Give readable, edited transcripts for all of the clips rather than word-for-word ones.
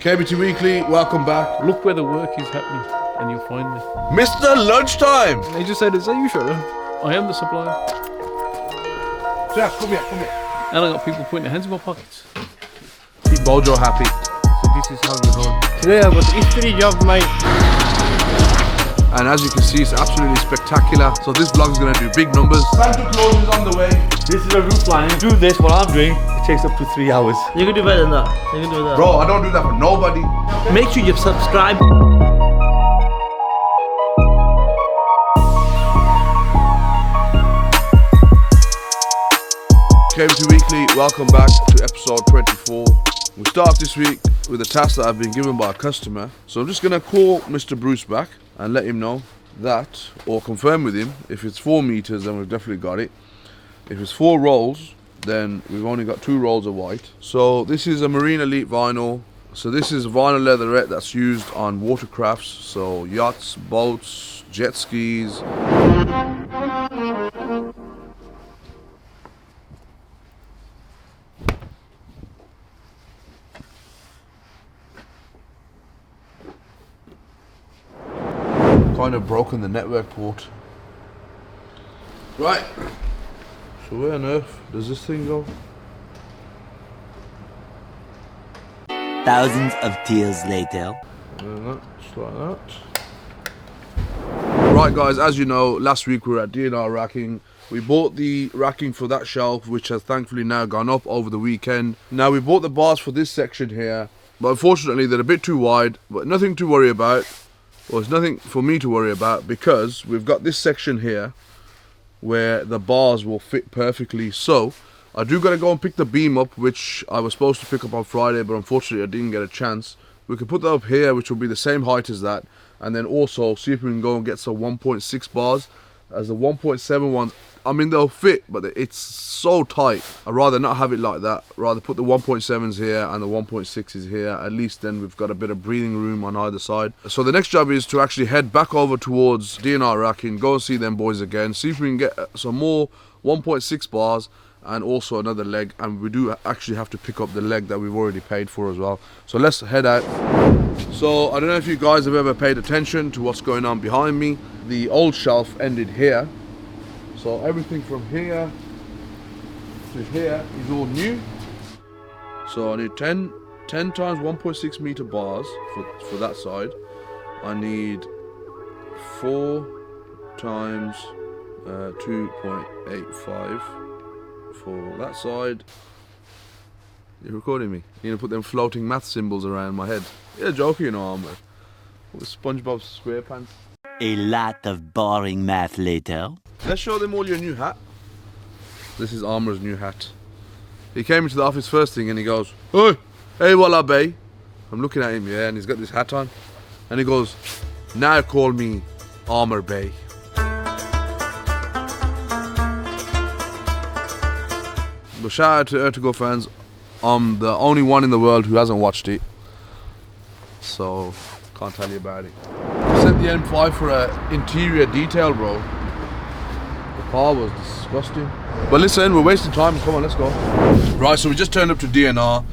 KBT Weekly, welcome back. Look where the work is happening and you'll find me. Mr. Lunchtime! They just said, is that you, Sharon? I am the supplier. Jack, come here. And I got people putting their hands in my pockets. Keep Bojo happy. So this is how we run. Today I've got the history job, mate. And as you can see, it's absolutely spectacular. So this vlog is going to do big numbers. Santa Claus is on the way. This is a roof line. Do this, what I'm doing, it takes up to 3 hours. You can do better than that. You can do that. Bro, I don't do that for nobody. Make sure you subscribe. KBT Weekly, welcome back to episode 24. We start this week with a task that I've been given by a customer. So I'm just going to call Mr. Bruce back and let him know that, or confirm with him, if it's 4 meters, then we've definitely got it. If it's 4 rolls, then we've only got 2 rolls of white. So this is a Marine Elite vinyl. So this is vinyl leatherette that's used on watercrafts, so yachts, boats, jet skis. Kind of broken the network port. Right. So where on earth does this thing go? Thousands of tears later. Just like that. Right guys, as you know, last week we were at D&R Racking. We bought the racking for that shelf, which has thankfully now gone up over the weekend. Now we bought the bars for this section here, but unfortunately they're a bit too wide, but nothing to worry about. Well, it's nothing for me to worry about because we've got this section here where the bars will fit perfectly. So I do got to go and pick the beam up, which I was supposed to pick up on Friday, but unfortunately I didn't get a chance. We could put that up here, which will be the same height as that, and then also see if we can go and get some 1.6 bars, as the 1.7 ones, I mean they'll fit, but it's so tight. I'd rather not have it like that. Rather put the 1.7s here and the 1.6s here. At least then we've got a bit of breathing room on either side. So the next job is to actually head back over towards D&R Racking, go and see them boys again, see if we can get some more 1.6 bars and also another leg. And we do actually have to pick up the leg that we've already paid for as well. So let's head out. So I don't know if you guys have ever paid attention to what's going on behind me. The old shelf ended here. So everything from here to here is all new. So I need 10 times 1.6 meter bars for that side. I need 4 times 2.85 for that side. You're recording me? You need to put them floating math symbols around my head. You're joking, you know, man. With SpongeBob SquarePants. A lot of boring math later. Let's show them all your new hat. This is Armour's new hat. He came into the office first thing and he goes, hey Walla Bay. I'm looking at him, yeah, and he's got this hat on. And he goes, now call me Armour Bay. But shout out to Ertugo fans. I'm the only one in the world who hasn't watched it. So, can't tell you about it. I sent the M5 for an interior detail, bro. The car was disgusting. But listen, we're wasting time. Come on, let's go. Right, so we just turned up to D&R,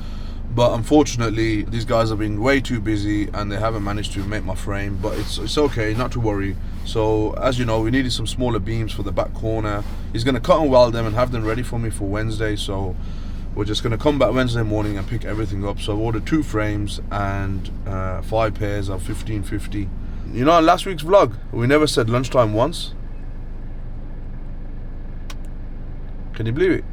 but unfortunately, these guys have been way too busy and they haven't managed to make my frame. But it's okay, not to worry. So, as you know, we needed some smaller beams for the back corner. He's going to cut and weld them and have them ready for me for Wednesday. So, we're just going to come back Wednesday morning and pick everything up. So, I've ordered 2 frames and 5 pairs of 1550. You know, in last week's vlog, we never said lunchtime once. Can you believe it?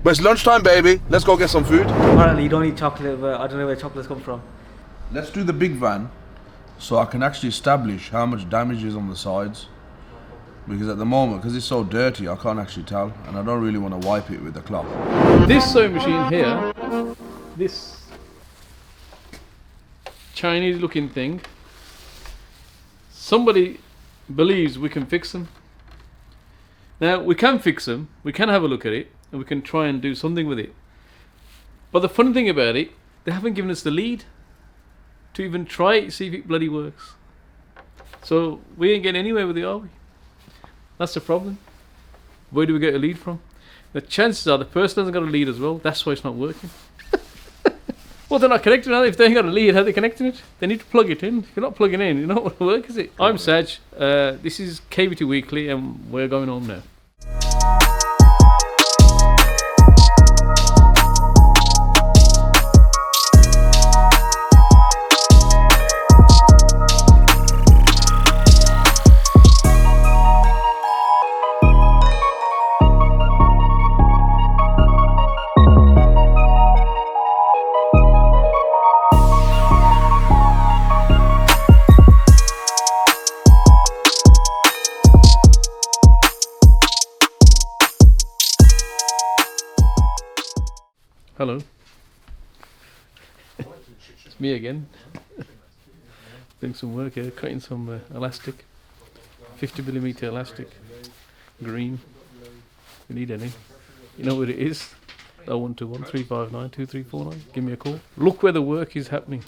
But it's lunchtime, baby. Let's go get some food. Apparently you don't eat chocolate, but I don't know where chocolates come from. Let's do the big van so I can actually establish how much damage is on the sides. Because at the moment, because it's so dirty, I can't actually tell. And I don't really want to wipe it with a cloth. This sewing machine here, this Chinese looking thing, somebody believes we can fix them. Now we can fix them, we can have a look at it, and we can try and do something with it. But the funny thing about it, they haven't given us the lead to even try it, see if it bloody works. So we ain't getting anywhere with it, are we? That's the problem. Where do we get a lead from? The chances are the person hasn't got a lead as well. That's why it's not working. Well, they're not connected, are they? If they ain't got a lead, how are they connecting it? They need to plug it in. If you're not plugging in, you know what work is it? I'm Saj. This is KBT Weekly, and we're going home now. Hello. It's me again. Doing some work here, cutting some elastic. 50mm elastic. Green. If you need any. You know what it is. 0121 359 2349. Give me a call. Look where the work is happening.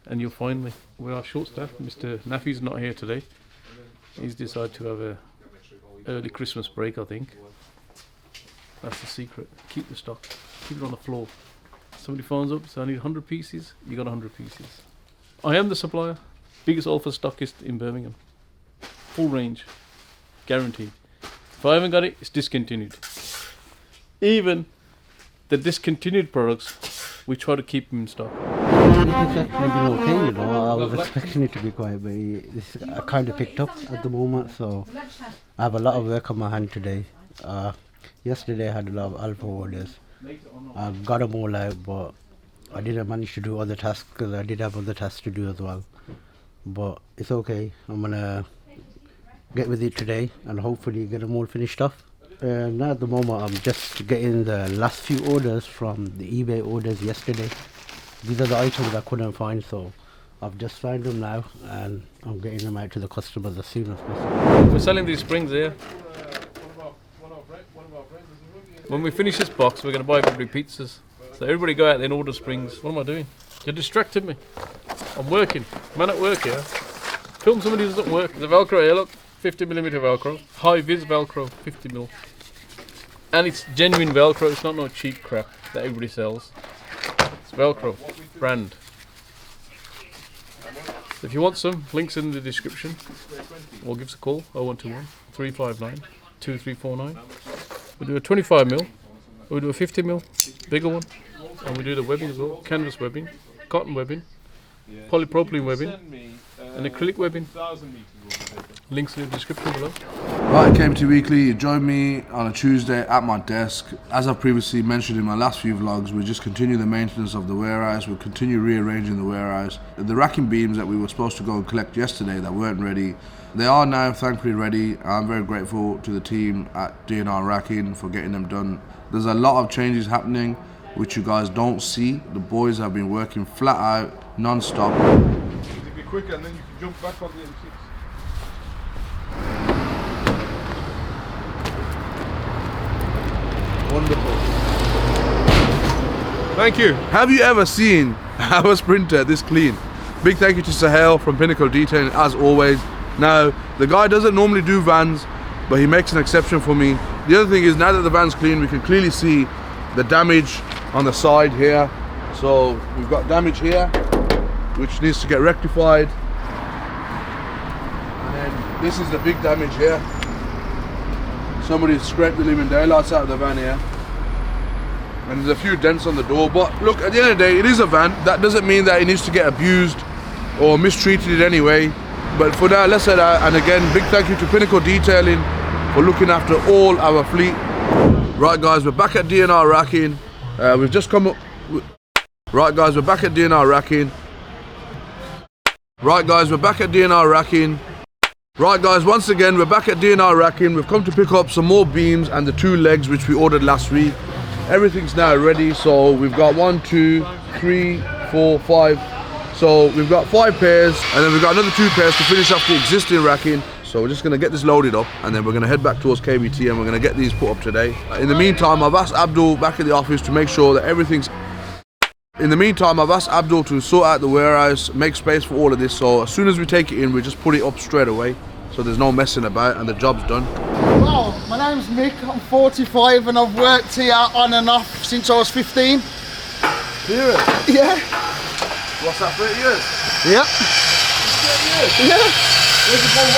And you'll find me. We are short staffed. Mr. Nafi's not here today. He's decided to have a early Christmas break, I think. That's the secret. Keep the stock. Keep it on the floor. Somebody phones up, so I need 100 pieces. You got 100 pieces. I am the supplier. Biggest Olfa stockist in Birmingham. Full range. Guaranteed. If I haven't got it, it's discontinued. Even the discontinued products, we try to keep them in stock. It's actually been okay, you know. I was expecting it to be quiet, but this kind of picked up at the moment, so I have a lot of work on my hand today. Yesterday I had a lot of Alpha orders. I got them all out, but I didn't manage to do other tasks because I did have other tasks to do as well. But it's okay. I'm gonna get with it today and hopefully get them all finished off. Now at the moment I'm just getting the last few orders from the eBay orders yesterday. These are the items I couldn't find, so I've just found them now and I'm getting them out to the customers as soon as possible. We're selling these springs here. When we finish this box, we're going to buy everybody pizzas. So everybody go out there and order springs. What am I doing? You're distracting me. I'm working. Man at work here. Film somebody who doesn't work. The Velcro here, look. 50mm Velcro. Hi-Vis Velcro, 50mm. And it's genuine Velcro. It's not no cheap crap that everybody sells. It's Velcro. Brand. So if you want some, links in the description. Or give us a call. 0121 359 2349. We do a 25mm, we do a 50mm, bigger one, and we do the webbing as well, canvas webbing, cotton webbing, polypropylene webbing, and acrylic webbing. Links in the description below. Right, KBT Weekly, you join me on a Tuesday at my desk. As I've previously mentioned in my last few vlogs, we just continue the maintenance of the warehouse, we'll continue rearranging the warehouse. The racking beams that we were supposed to go and collect yesterday that weren't ready, they are now thankfully ready. I'm very grateful to the team at D&R Racking for getting them done. There's a lot of changes happening which you guys don't see. The boys have been working flat out, non-stop. It'll be quicker and then you can jump back on the M6. Wonderful. Thank you. Have you ever seen our Sprinter this clean? Big thank you to Sahel from Pinnacle Detailing as always. Now, the guy doesn't normally do vans, but he makes an exception for me. The other thing is, now that the van's clean, we can clearly see the damage on the side here. So we've got damage here, which needs to get rectified. And then this is the big damage here. Somebody scraped the living daylights out of the van here. And there's a few dents on the door, but look, at the end of the day, it is a van. That doesn't mean that it needs to get abused or mistreated in any way. But for now, let's say that. And again, big thank you to Pinnacle Detailing for looking after all our fleet. Right guys, we're back at D&R Racking. We've just come up. Right guys, we're back at D&R Racking. Right guys, we're back at D&R Racking. Right guys, once again, we're back at D&R Racking. We've come to pick up some more beams and the 2 legs which we ordered last week. Everything's now ready, so we've got 1, 2, 3, 4, 5. So we've got 5 pairs, and then we've got another 2 pairs to finish off the existing racking. So we're just going to get this loaded up, and then we're going to head back towards KBT, and we're going to get these put up today. In the meantime, I've asked Abdul back at the office to make sure that everything's... In the meantime, I've asked Abdul to sort out the warehouse, make space for all of this, so as soon as we take it in, we just put it up straight away, so there's no messing about, and the job's done. Well, my name's Mick, I'm 45 and I've worked here on and off since I was 15. Serious? Yeah. What's that, 30 years? Yeah. 30 years? Yeah. Where's the phone?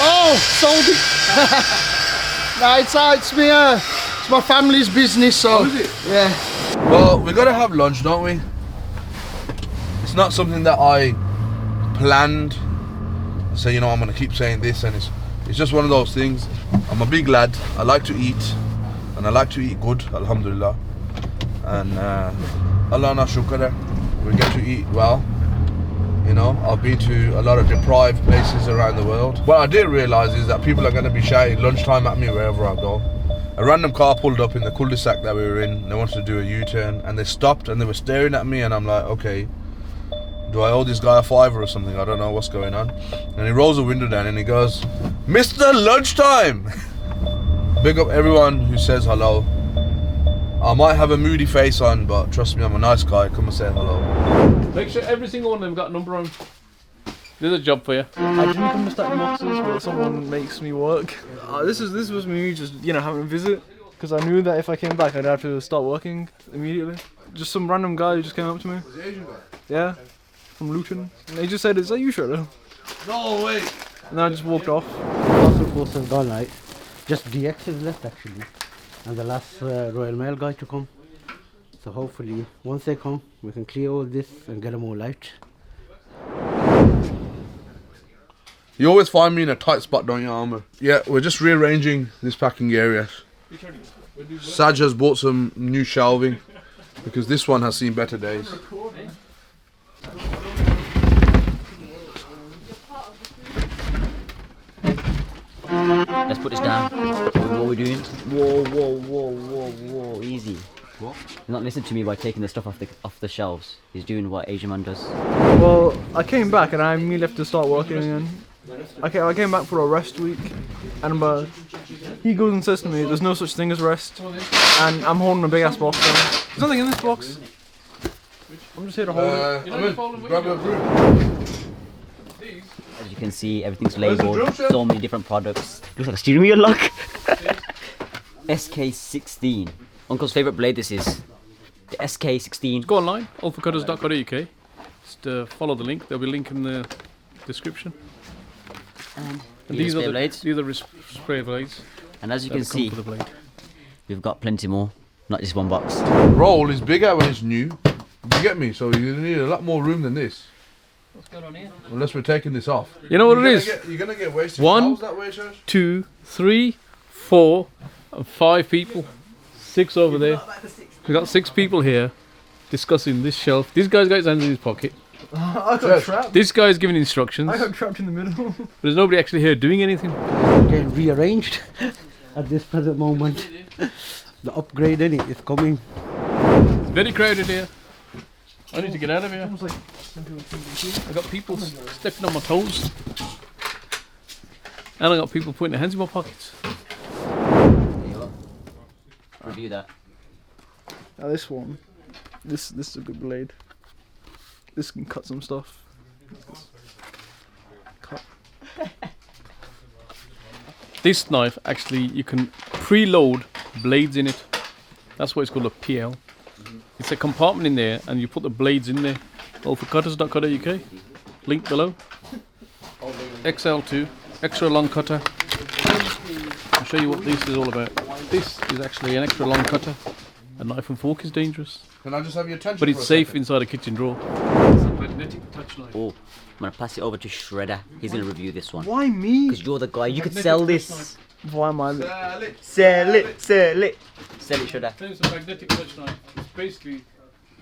Oh, sold it. No, it's me. It's my family's business, so. Oh, is it? Yeah. Well, we gotta have lunch, don't we? It's not something that I planned. So you know, I'm gonna keep saying this, and it's just one of those things. I'm a big lad. I like to eat, and I like to eat good. Alhamdulillah. And Allah na shukr, we get to eat well. You know, I've been to a lot of deprived places around the world. What I didn't realise is that people are going to be shouting lunchtime at me wherever I go. A random car pulled up in the cul-de-sac that we were in. They wanted to do a U-turn, and they stopped and they were staring at me, and I'm like, okay, do I owe this guy a $5 or something? I don't know what's going on. And he rolls the window down and he goes, Mr. Lunchtime! Big up everyone who says hello. I might have a moody face on, but trust me, I'm a nice guy. Come and say hello. Make sure every single one of them got a number on. There's a job for you. I didn't come to stack boxes, but someone makes me work. This was me just, you know, having a visit. Because I knew that if I came back, I'd have to start working immediately. Just some random guy who just came up to me. Was the Asian guy? Yeah, from Luton. And he just said, is that you, Shredder? No way! And then I just walked off. Last reports have gone out. Just DX is left actually. And the last Royal Mail guy to come. So hopefully, once they come, we can clear all this and get them all out. You always find me in a tight spot, don't you, Armour? Yeah, we're just rearranging this packing area. Saj has bought some new shelving because this one has seen better days. Let's put this down. What are we doing? Whoa, easy. What? He's not listening to me by taking the stuff off the shelves. He's doing what Asian man does. Well, I came back and I immediately left to start working again. I came back for a rest week, and he goes and says to me, there's no such thing as rest, and I'm holding a big ass box down. There's nothing in this box. I'm just here to hold it. Grab a broom. As you can see, everything's labelled, so many different products. Looks like a steering wheel lock. SK16. Uncle's favourite blade this is. The SK16. Go online, ulfacutters.co.uk. Just follow the link. There'll be a link in the description. And these are blades. These are the spray blades. And as you can see, we've got plenty more. Not just one box. Roll is bigger when it's new. You get me? So you need a lot more room than this. What's going on here? Unless we're taking this off. You know what it is? You're gonna get wasted. 1, that way, Shash? 2, 3, 4, and 5 people. 6 over there. We've got 6 people here discussing this shelf. This guy's got his hands in his pocket. I got trapped. This guy's giving instructions. I got trapped in the middle. There's nobody actually here doing anything. Getting rearranged at this present moment. The upgrade in it is coming. It's very crowded here. I need to get out of here. I got people stepping on my toes. And I got people putting their hands in my pockets. Review that. Now this one, this is a good blade. This can cut some stuff. Cut. This knife, actually, you can preload blades in it. That's why it's called a PL. It's a compartment in there, and you put the blades in there. Ulfacutters.co.uk. Link below. XL2, extra long cutter. I'll show you what this is all about. This is actually an extra long cutter. A knife and fork is dangerous, Can I just have your attention? but it's safe inside a kitchen drawer. It's a magnetic touch knife. Oh, I'm gonna pass it over to Shredder. He's gonna review this one. Why me? Because you're the guy. You could sell this. Why am I? Sell it, Shredder. It's a magnetic touch knife. It's basically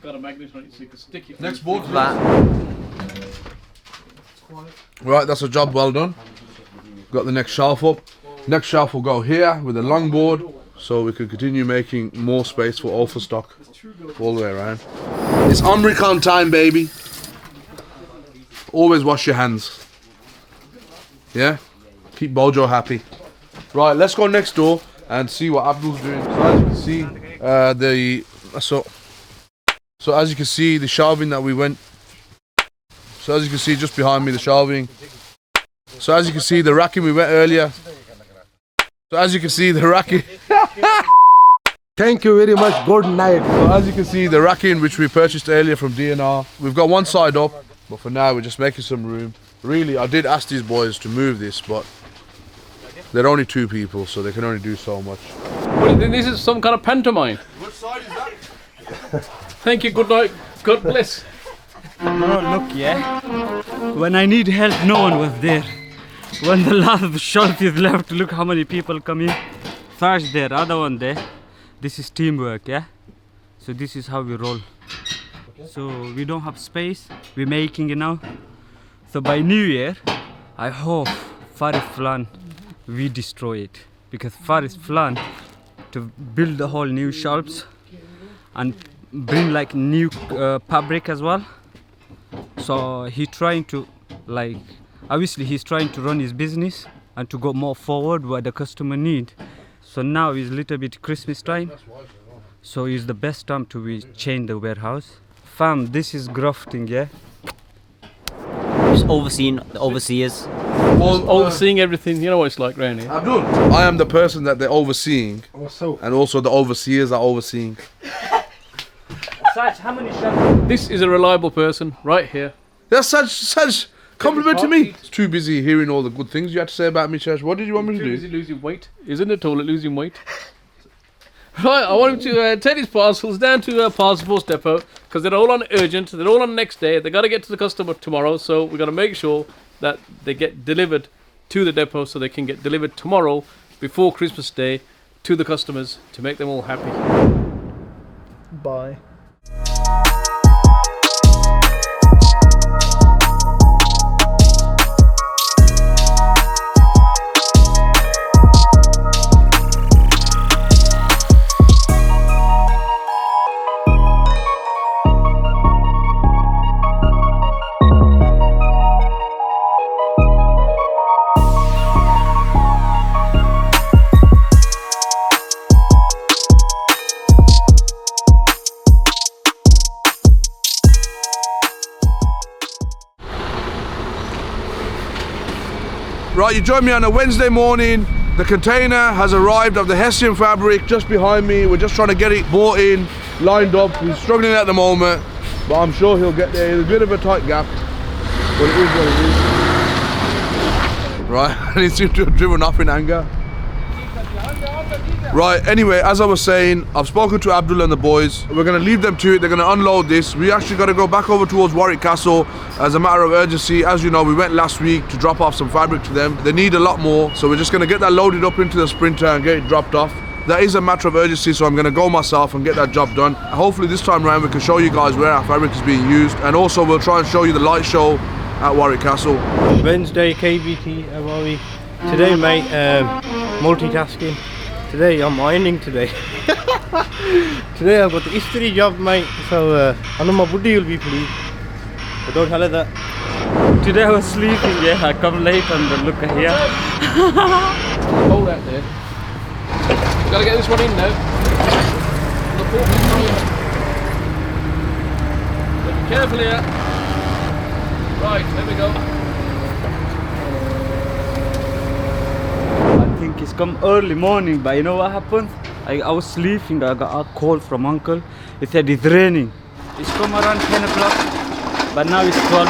got a magnet on it so you can stick it. Next board. That. Right, that's a job well done. Got the next shelf up. Next shelf will go here with a long board, so we can continue making more space for Olfa stock all the way around. It's Omricon time, baby. Always wash your hands. Yeah? Keep Bojo happy. Right, let's go next door and see what Abdul's doing. So as you can see, so as you can see, the shelving that we went. So as you can see, just behind me, the shelving. So as you can see, the racking we went earlier. So as you can see, the racking. Thank you very much. Good night. So as you can see, the racking which we purchased earlier from DNR, we've got one side up, but for now we're just making some room. Really, I did ask these boys to move this, but they're only 2 people, so they can only do so much. What do you think? This is some kind of pantomime. What side is that? Thank you, good night, God bless. Bro, look, yeah. When I need help, no one was there. When the last shelf is left, look how many people come in. First there, other one there. This is teamwork, yeah. So this is how we roll. So we don't have space. We're making it now. So by New Year, I hope Faris plan we destroy it, because Faris plan to build the whole new shelves and bring like new fabric as well. So he's trying to, like, obviously he's trying to run his business and to go more forward what the customer need. So now is a little bit Christmas time, so it's the best time to change the warehouse. Fam, this is grafting, yeah. Just overseeing the overseers. Overseeing everything, you know what it's like round here. Abdul, I am the person that they're overseeing, and also the overseers are overseeing. Saj, how many shots? This is a reliable person right here. That's such compliment to me. It's too busy hearing all the good things you had to say about me, Church. What did you want me to do? Too busy losing weight. Isn't it all at losing weight? Right, I want him to take his parcels down to a parcel force depot, because they're all on urgent, they're all on next day, they got to get to the customer tomorrow, so we've got to make sure that they get delivered to the depot so they can get delivered tomorrow before Christmas Day to the customers to make them all happy. Bye. Right, you join me on a Wednesday morning. The container has arrived of the Hessian fabric just behind me. We're just trying to get it bought in, lined up. He's struggling at the moment, but I'm sure he'll get there. It's a bit of a tight gap, but it is what it is. Right, and he seems to have driven off in anger. Right, anyway, as I was saying, I've spoken to Abdul and the boys. We're going to leave them to it. They're going to unload this. We actually got to go back over towards Warwick Castle as a matter of urgency. As you know, we went last week to drop off some fabric to them. They need a lot more, so we're just going to get that loaded up into the Sprinter and get it dropped off. That is a matter of urgency, so I'm going to go myself and get that job done. Hopefully this time around we can show you guys where our fabric is being used, and also we'll try and show you the light show at Warwick Castle. Wednesday, KBT, how are we? Today, mate, multitasking. Today, I'm ironing today. Today I've got the history job, mate, so I know my buddy will be pleased. But don't tell her that. Today I was sleeping, yeah, I come late and look at here. Hold out there. We've got to get this one in now. Be careful here. Right, there we go. I think it's come early morning, but you know what happened? I was sleeping, I got a call from uncle. He said it's raining. It's come around 10 o'clock, but now it's 12.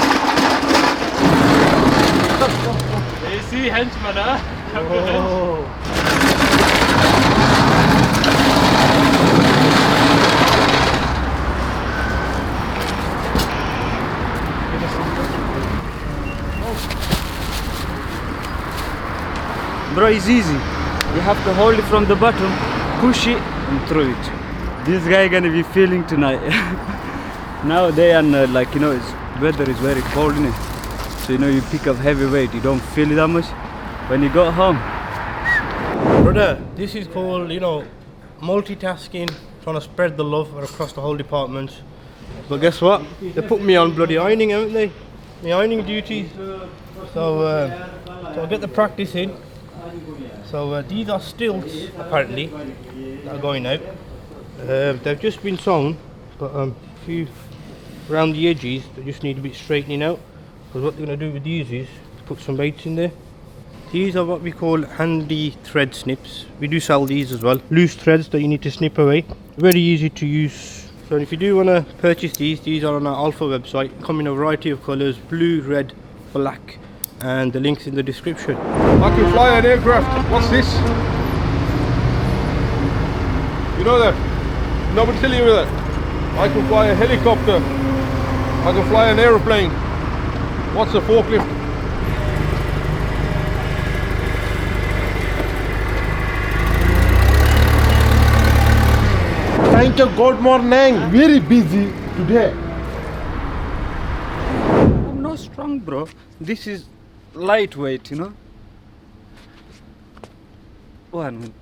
You see, henchman, huh? Oh. Bro, it's easy. You have to hold it from the bottom, push it and throw it. This guy gonna be feeling tonight. Nowadays, and like, you know, it's weather is very cold, innit? So, you know, you pick up heavy weight, you don't feel it that much. When you go home. Brother, this is called, you know, multitasking, trying to spread the love across the whole department. But guess what? They put me on bloody ironing, haven't they? The ironing duties. So I get the practice in. So these are stilts, apparently, that are going out. They've just been sewn, but a few around the edges, they just need a bit straightening out. Because what they're going to do with these is put some baits in there. These are what we call handy thread snips. We do sell these as well. Loose threads that you need to snip away. Very easy to use. So if you do want to purchase these are on our Olfa website. Come in a variety of colours, blue, red, black, and the link's in the description. I can fly an aircraft. What's this? You know that? Nobody tell you that. I can fly a helicopter. I can fly an aeroplane. What's a forklift? Thank you, good morning. Very busy today. I'm not strong, bro. This is lightweight, you know. One.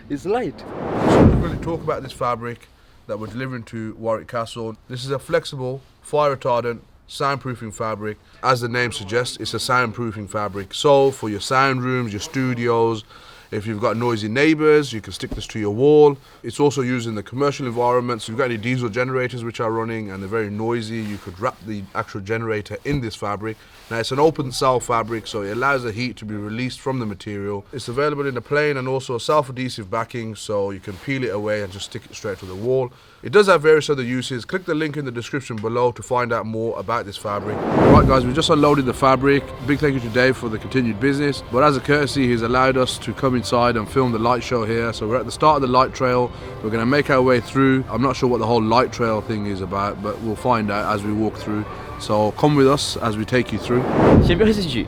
It's light. So we're going to talk about this fabric that we're delivering to Warwick Castle. This is a flexible, fire retardant, soundproofing fabric. As the name suggests, it's a soundproofing fabric. So for your sound rooms, your studios, if you've got noisy neighbours, you can stick this to your wall. It's also used in the commercial environment. So you've got any diesel generators which are running and they're very noisy, you could wrap the actual generator in this fabric. Now it's an open cell fabric, so it allows the heat to be released from the material. It's available in a plain and also a self-adhesive backing, so you can peel it away and just stick it straight to the wall. It does have various other uses. Click the link in the description below to find out more about this fabric. Right guys, we just unloaded the fabric. Big thank you to Dave for the continued business. But as a courtesy, he's allowed us to come inside and film the light show here. So we're at the start of the light trail. We're going to make our way through. I'm not sure what the whole light trail thing is about, but we'll find out as we walk through. So come with us as we take you through. Should be honest with you,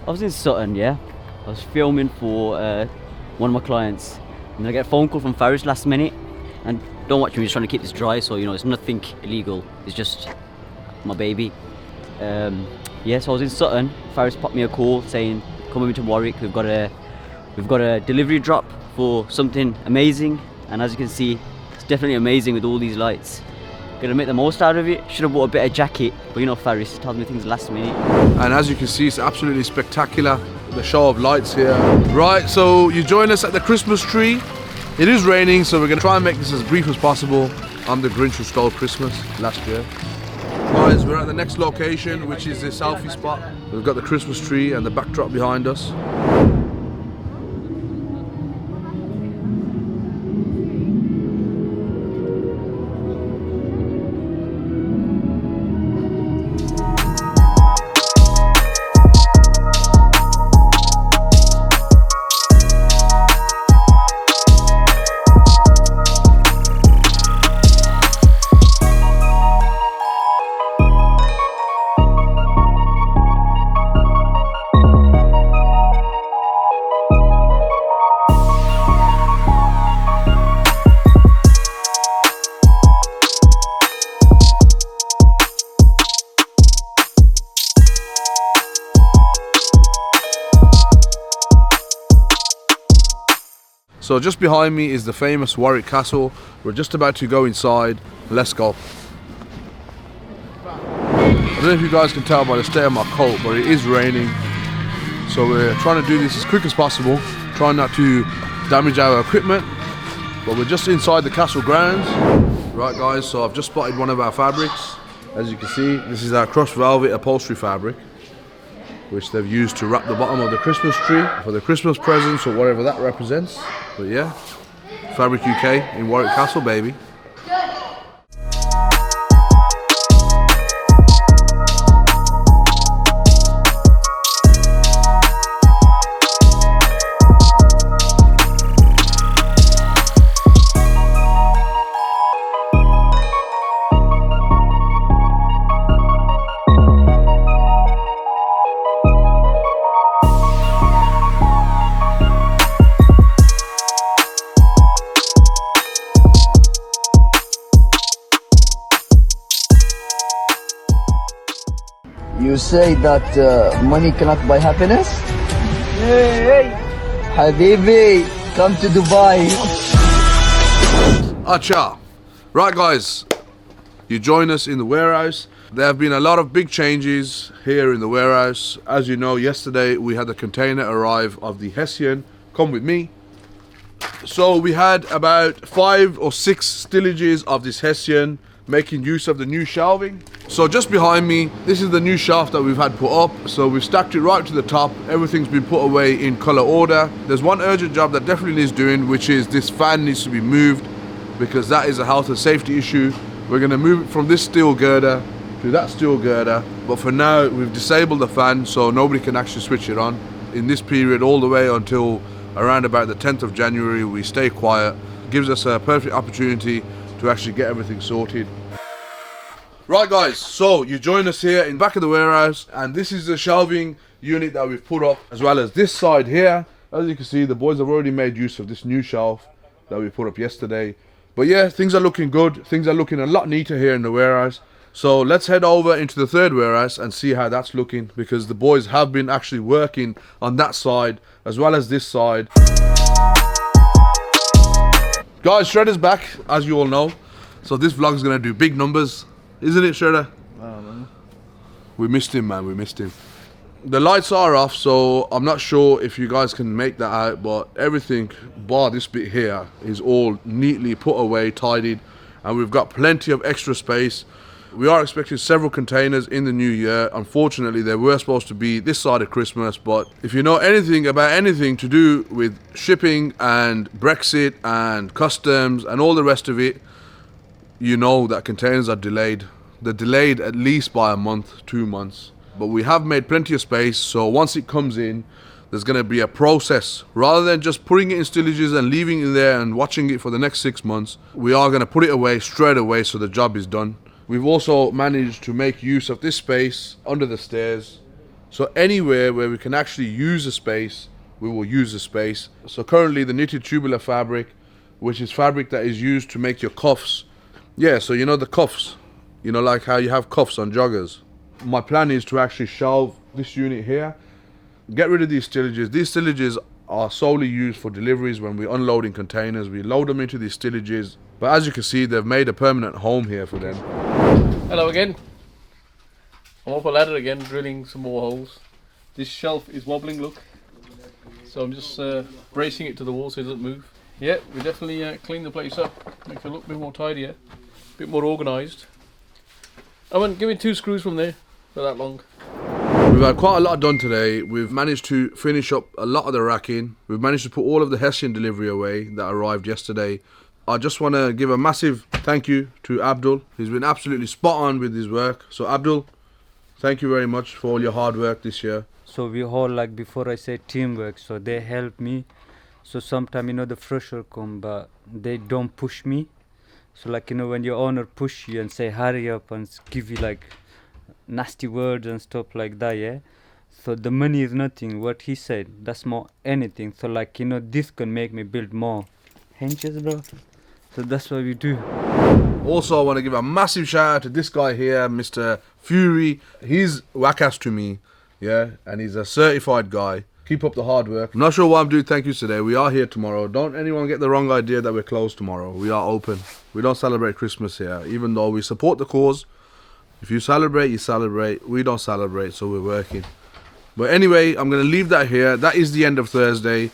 I was in Sutton, yeah. I was filming for one of my clients, and I get a phone call from Faris last minute. And don't watch me, I'm just trying to keep this dry, so you know it's nothing illegal. It's just my baby. Yeah, so I was in Sutton. Faris popped me a call saying, "Come over to Warwick. We've got a delivery drop for something amazing." And as you can see, it's definitely amazing with all these lights. Gonna make the most out of it. Should have bought a better jacket, but you know Faris tells me things last minute. And as you can see, it's absolutely spectacular, the show of lights here. Right, so you join us at the Christmas tree. It is raining, so we're gonna try and make this as brief as possible. I'm the Grinch who stole Christmas last year. Guys, we're at the next location, which is the selfie spot. We've got the Christmas tree and the backdrop behind us. So just behind me is the famous Warwick Castle. We're just about to go inside. Let's go. I don't know if you guys can tell by the state of my coat, but it is raining. So we're trying to do this as quick as possible, trying not to damage our equipment. But we're just inside the castle grounds. Right guys, so I've just spotted one of our fabrics. As you can see, this is our crushed velvet upholstery fabric, which they've used to wrap the bottom of the Christmas tree for the Christmas presents or whatever that represents. But yeah, Fabricuk in Warwick Castle, baby. You say that money cannot buy happiness? Hey, Habibi, come to Dubai. Acha. Right guys, you join us in the warehouse. There have been a lot of big changes here in the warehouse. As you know, yesterday we had the container arrive of the Hessian. Come with me. So we had about 5 or 6 stillages of this Hessian making use of the new shelving. So just behind me, this is the new shelf that we've had put up. So we've stacked it right to the top. Everything's been put away in color order. There's one urgent job that definitely needs doing, which is this fan needs to be moved, because that is a health and safety issue. We're going to move it from this steel girder to that steel girder, but for now we've disabled the fan so nobody can actually switch it on. In this period all the way until around about the 10th of January, we stay quiet. Gives us a perfect opportunity to actually get everything sorted. Right guys, so you join us here in the back of the warehouse, and this is the shelving unit that we've put up, as well as this side here. As you can see, the boys have already made use of this new shelf that we put up yesterday. But yeah, things are looking good. Things are looking a lot neater here in the warehouse. So let's head over into the third warehouse and see how that's looking, because the boys have been actually working on that side as well as this side. Guys, Shredder's back, as you all know. So this vlog's gonna do big numbers, isn't it, Shredder? I don't know. We missed him, man, we missed him. The lights are off, so I'm not sure if you guys can make that out, but everything bar this bit here is all neatly put away, tidied, and we've got plenty of extra space. We are expecting several containers in the new year. Unfortunately, they were supposed to be this side of Christmas, but if you know anything about anything to do with shipping and Brexit and customs and all the rest of it, you know that containers are delayed. They're delayed at least by a month, 2 months. But we have made plenty of space, so once it comes in, there's going to be a process. Rather than just putting it in stillages and leaving it there and watching it for the next 6 months, we are going to put it away straight away so the job is done. We've also managed to make use of this space under the stairs. So anywhere where we can actually use a space, we will use the space. So currently the knitted tubular fabric, which is fabric that is used to make your cuffs. Yeah, so you know the cuffs, you know, like how you have cuffs on joggers. My plan is to actually shelve this unit here, get rid of these stillages. These stillages are solely used for deliveries. When we're unloading containers, we load them into these stillages. But as you can see, they've made a permanent home here for them. Hello again. I'm up a ladder again, drilling some more holes. This shelf is wobbling, look. So I'm just bracing it to the wall so it doesn't move. Yeah, we definitely clean the place up, make it look a bit more tidier, a bit more organised. Give me 2 screws from there. For that long. We've had quite a lot done today. We've managed to finish up a lot of the racking. We've managed to put all of the Hessian delivery away that arrived yesterday. I just want to give a massive thank you to Abdul. He's been absolutely spot on with his work. So Abdul, thank you very much for all your hard work this year. So we all, like before I say teamwork, so they help me. So sometimes, you know, the fresher come, but they don't push me. So like, you know, when your owner push you and say hurry up and give you like nasty words and stuff like that, yeah. So the money is nothing. What he said, that's more anything. So like, you know, this can make me build more henches, bro. So that's what we do. Also, I want to give a massive shout out to this guy here, Mr. Fury. He's whack-ass to me, yeah, and he's a certified guy. Keep up the hard work. I'm not sure why I'm doing thank yous today. We are here tomorrow. Don't anyone get the wrong idea that we're closed tomorrow. We are open. We don't celebrate Christmas here, even though we support the cause. If you celebrate, you celebrate. We don't celebrate, so we're working. But anyway, I'm going to leave that here. That is the end of Thursday,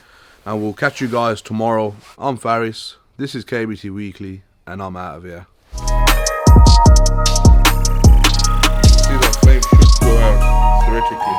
and we'll catch you guys tomorrow. I'm Faris. This is KBT Weekly, and I'm out of here. See, that flame should go out theoretically.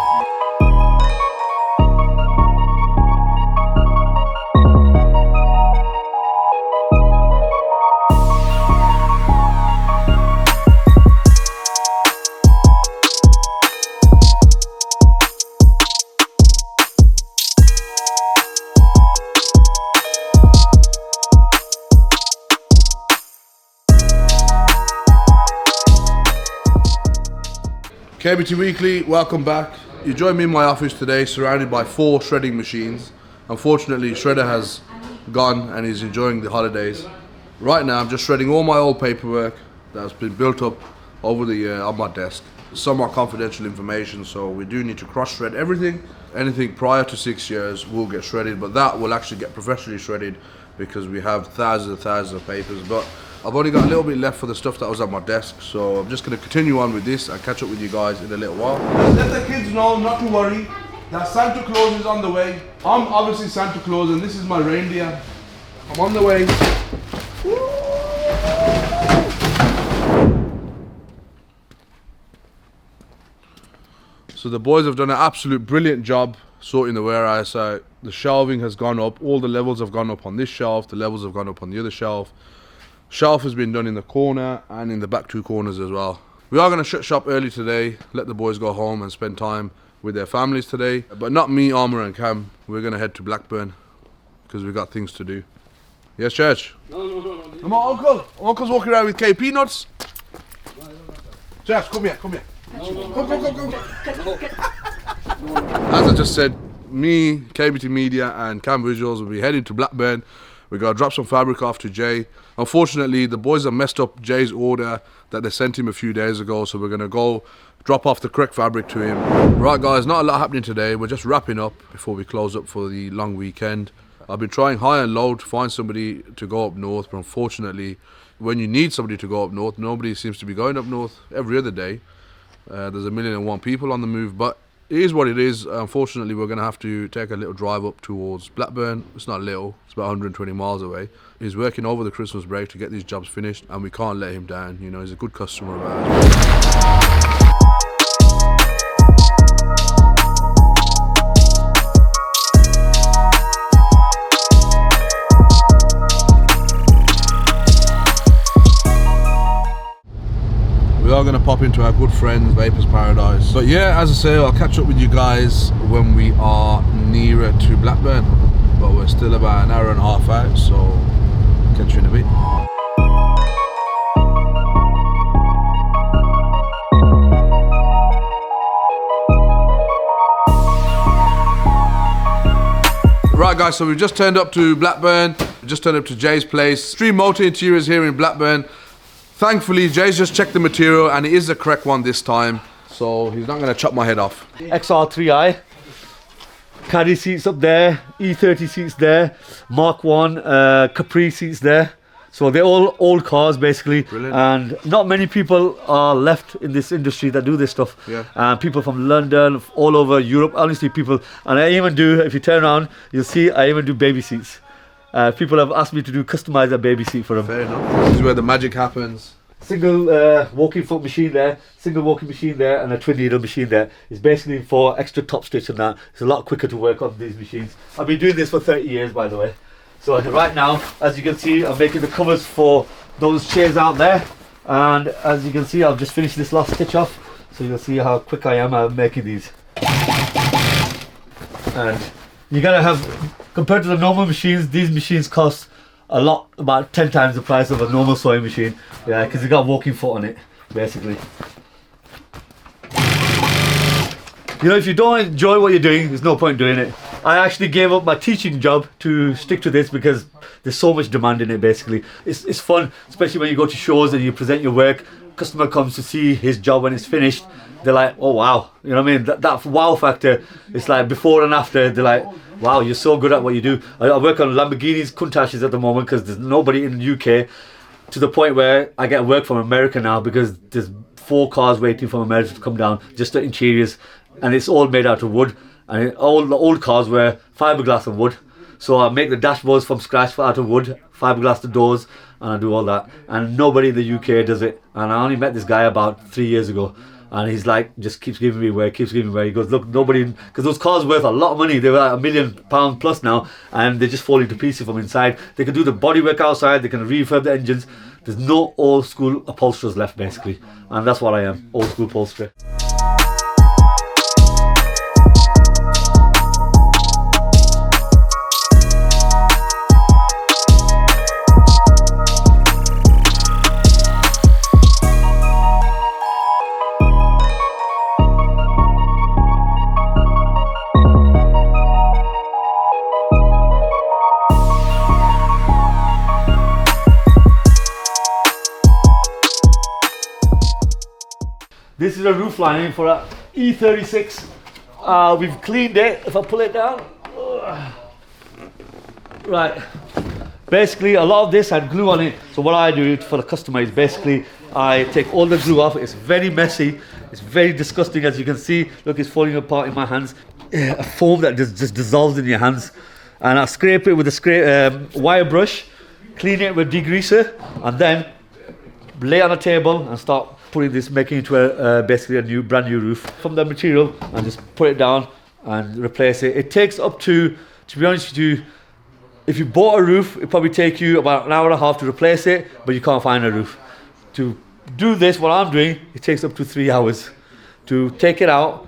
KBT Weekly, welcome back. You join me in my office today, surrounded by 4 shredding machines. Unfortunately, Shredder has gone and he's enjoying the holidays. Right now, I'm just shredding all my old paperwork that's been built up over the year on my desk. Some are confidential information, so we do need to cross-shred everything. Anything prior to 6 years will get shredded, but that will actually get professionally shredded because we have thousands and thousands of papers. But I've only got a little bit left for the stuff that was on my desk, so I'm just going to continue on with this and catch up with you guys in a little while. Let the kids know not to worry, that Santa Claus is on the way. I'm obviously Santa Claus and this is my reindeer. I'm on the way. Woo! So the boys have done an absolute brilliant job sorting the warehouse out. The shelving has gone up, all the levels have gone up on this shelf, the levels have gone up on the other shelf. Shelf has been done in the corner and in the back 2 corners as well. We are going to shut shop early today, let the boys go home and spend time with their families today. But not me, Armour and Cam. We're going to head to Blackburn because we've got things to do. Yes, Church? No. Come on, Uncle. Uncle's walking around with KP nuts. Church, come here. Come. As I just said, me, KBT Media and Cam Visuals will be heading to Blackburn. We're going to drop some fabric off to Jay. Unfortunately, the boys have messed up Jay's order that they sent him a few days ago, so we're going to go drop off the correct fabric to him. Right guys, not a lot happening today. We're just wrapping up before we close up for the long weekend. I've been trying high and low to find somebody to go up north, but unfortunately, when you need somebody to go up north, nobody seems to be going up north every other day. There's 1,000,001 people on the move, but it is what it is. Unfortunately, we're going to have to take a little drive up towards Blackburn. It's not little, it's about 120 miles away. He's working over the Christmas break to get these jobs finished, and we can't let him down. You know, he's a good customer of ours. We are going to pop into our good friends Vapers Paradise. But yeah, as I say, I'll catch up with you guys when we are nearer to Blackburn. But we're still about an hour and a half out, so catch you in a bit. Right guys, so we've just turned up to Blackburn. We just turned up to Jay's place. Stream Motor Interiors here in Blackburn. Thankfully, Jay's just checked the material and it is the correct one this time. So he's not going to chop my head off. XR3i. Caddy seats up there. E30 seats there. Mark 1 Capri seats there. So they're all old cars basically. Brilliant. And not many people are left in this industry that do this stuff. Yeah. People from London, all over Europe, honestly people. And I even do, if you turn around, you'll see I even do baby seats. People have asked me to do customize a baby seat for them. Fair enough. This is where the magic happens. Single walking foot machine there, single walking machine there, and a twin needle machine there. It's basically for extra top stitch and that. It's a lot quicker to work on these machines. I've been doing this for 30 years, by the way. So right now, as you can see, I'm making the covers for those chairs out there. And as you can see, I've just finished this last stitch off. So you'll see how quick I am at making these. And you gotta have, compared to the normal machines, these machines cost a lot, about 10 times the price of a normal sewing machine. Yeah, because you got walking foot on it, basically. You know, if you don't enjoy what you're doing, there's no point doing it. I actually gave up my teaching job to stick to this because there's so much demand in it, basically. It's fun, especially when you go to shows and you present your work. Customer comes to see his job when it's finished. They're like, oh wow, you know what I mean? That wow factor, it's like before and after, they're like, wow, you're so good at what you do. I work on Lamborghinis, Countachs at the moment because there's nobody in the UK, to the point where I get work from America now because there's 4 cars waiting for America to come down, just the interiors, and it's all made out of wood. And all the old cars were fiberglass and wood. So I make the dashboards from scratch out of wood, fiberglass the doors, and I do all that. And nobody in the UK does it. And I only met this guy about 3 years ago. And he's like, just keeps giving me work, keeps giving me work. He goes, look, nobody, because those cars are worth a lot of money. They're like £1 million plus now, and they just fall into pieces from inside. They can do the bodywork outside, they can refurb the engines. There's no old school upholsterers left, basically. And that's what I am, old school upholsterer. This is a roof lining for a E36. We've cleaned it. If I pull it down, right. Basically, a lot of this had glue on it. So what I do for the customer is basically I take all the glue off. It's very messy. It's very disgusting, as you can see. Look, it's falling apart in my hands. A foam that just dissolves in your hands. And I scrape it with a wire brush, clean it with degreaser, and then lay on a table and start putting this, making it into basically a brand new roof from the material, and just put it down and replace it. It takes up to be honest with you, if you bought a roof, it probably take you about an hour and a half to replace it, but you can't find a roof. To do this, what I'm doing, it takes up to 3 hours to take it out,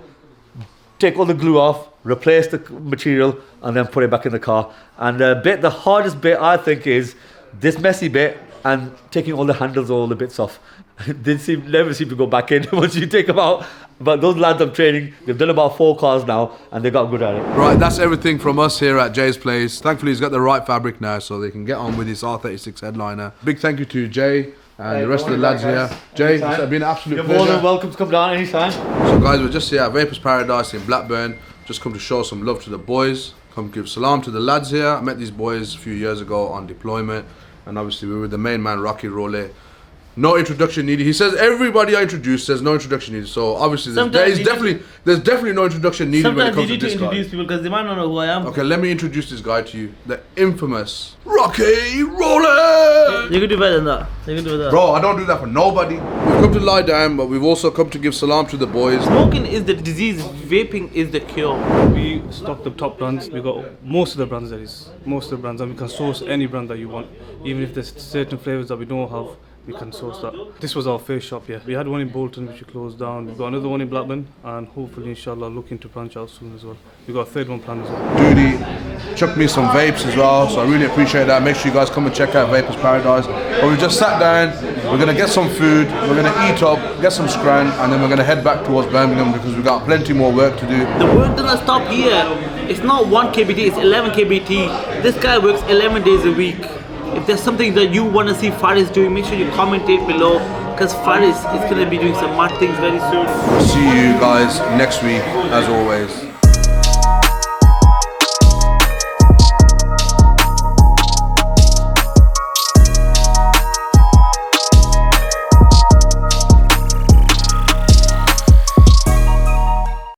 take all the glue off, replace the material, and then put it back in the car. And the hardest bit, I think, is this messy bit and taking all the handles, all the bits off. They never seem to go back in once you take them out. But those lads I'm training, they've done about 4 cars now, and they got good at it. Right, that's everything from us here at Jay's place. Thankfully, he's got the right fabric now, so they can get on with his R36 headliner. Big thank you to Jay and the rest of the lads here. Jay, it's been an absolute pleasure. You're more than welcome to come down anytime. So guys, we're just here at Vapers Paradise in Blackburn. Just come to show some love to the boys. Come give salam to the lads here. I met these boys a few years ago on deployment, and obviously we were with the main man, Rocky Role. No introduction needed. He says everybody I introduced says no introduction needed. So obviously there's definitely no introduction needed when it comes to this guy. Sometimes you need to introduce people because they might not know who I am. Okay, let me introduce this guy to you. The infamous Rocky Role. You can do better than that. You can do that. Bro, I don't do that for nobody. We've come to lie down, but we've also come to give salam to the boys. Smoking is the disease. Vaping is the cure. We stock the top brands. We got most of the brands, that is. Most of the brands, and we can source any brand that you want. Even if there's certain flavors that we don't have, we can source that. This was our first shop, yeah. We had one in Bolton which we closed down. We've got another one in Blackburn, and hopefully, inshallah, looking to branch out soon as well. We've got a third one planned as well. Duty chucked me some vapes as well, so I really appreciate that. Make sure you guys come and check out Vapers Paradise. But we just sat down, we're gonna get some food, we're gonna eat up, get some scran, and then we're gonna head back towards Birmingham because we've got plenty more work to do. The work doesn't stop here. It's not 1 kbt, it's 11 kbt. This guy works 11 days a week. If there's something that you want to see Faris doing, make sure you comment it below, because Faris is going to be doing some mad things very soon. See you guys next week, as always.